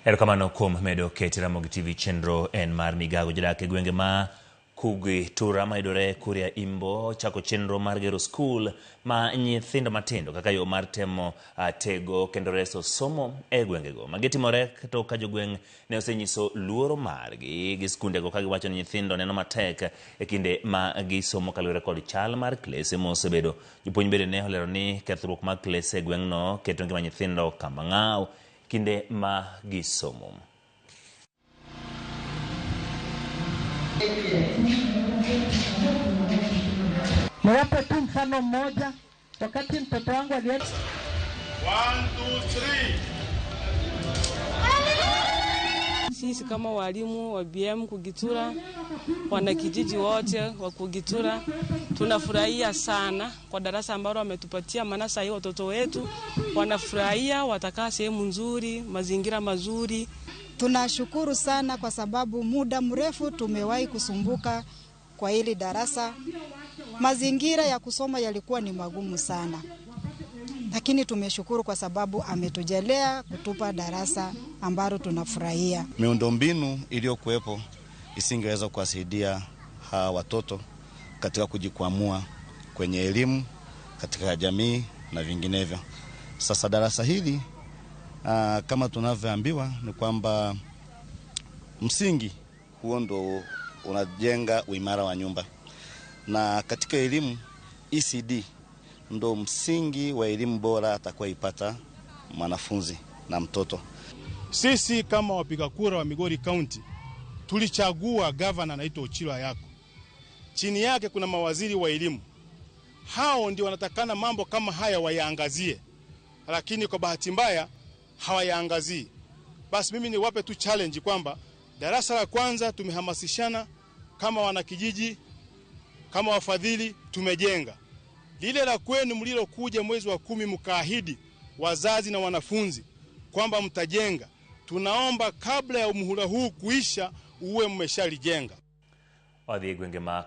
Erokamano kuom medo keti Ramogi TV chenro en mar migago jodak e gwenge ma Kugi Tura maidore Kuria Imbo chako chenro mar gero skul ma nyithindo matindo kaka yo mar temo tego kendo reso somo e gwengego. Magitimore to ka jogweng' ne osenyiso luoro margi gi skundego ka giwacho ni nyithindo neno matek e kinde ma gisomo kaluwore kod chal mar klese mosebedo. Jopuonj bende ne olero ni kethruok mag klese e gweng'no keto ngima nyithindo kama ng'aw kinde ma gisomo. Niwape tu mfano mmoja wakati mtoto wangu alienda 1, 2, 3. Sisi kama walimu wa BM Kugitura, wanakijiji wote wa Kugitura, tunafurahia sana kwa darasa ambalo wametupatia, maana sasa hiyo watoto wetu wanafurahia, watakaa sehemu nzuri, mazingira mazuri. Tunashukuru sana kwa sababu muda mrefu tumewahi kusumbuka kwa hili darasa. Mazingira ya kusoma yalikuwa ni magumu sana. Lakini tumeshukuru kwa sababu ametujelea kutupa darasa ambalo tunafurahia. Miundombinu iliyokuwepo isingeweza kuwasaidia hawa watoto katika kujikwamua kwenye elimu, katika jamii na vinginevyo. Sasa darasa hili kama tunavyoambiwa ni kwamba msingi huo ndo unajenga uimara wa nyumba. Na katika elimu ECD ndo msingi wa elimu bora atakayoipata mwanafunzi na mtoto. Sisi kama wapiga kura wa Migori County tulichagua governor anaitwa Ochilo Ayako. Chini yake kuna mawaziri wa elimu. Hao ndio wanatakana mambo kama haya wayaangazie. Lakini kwa bahati mbaya hawayaangazii. Basi mimi niwape tu challenge kwamba darasa la kwanza tumehamasishana kama wanakijiji, kama wafadhili tumejenga. Lile la kwenu mlilokuja mwezi wa 10 mkaahidi wazazi na wanafunzi kwamba mtajenga. Tunaomba kabla ya muhula huu kuisha uwe mmeshalijenga. Odhi gwenge ma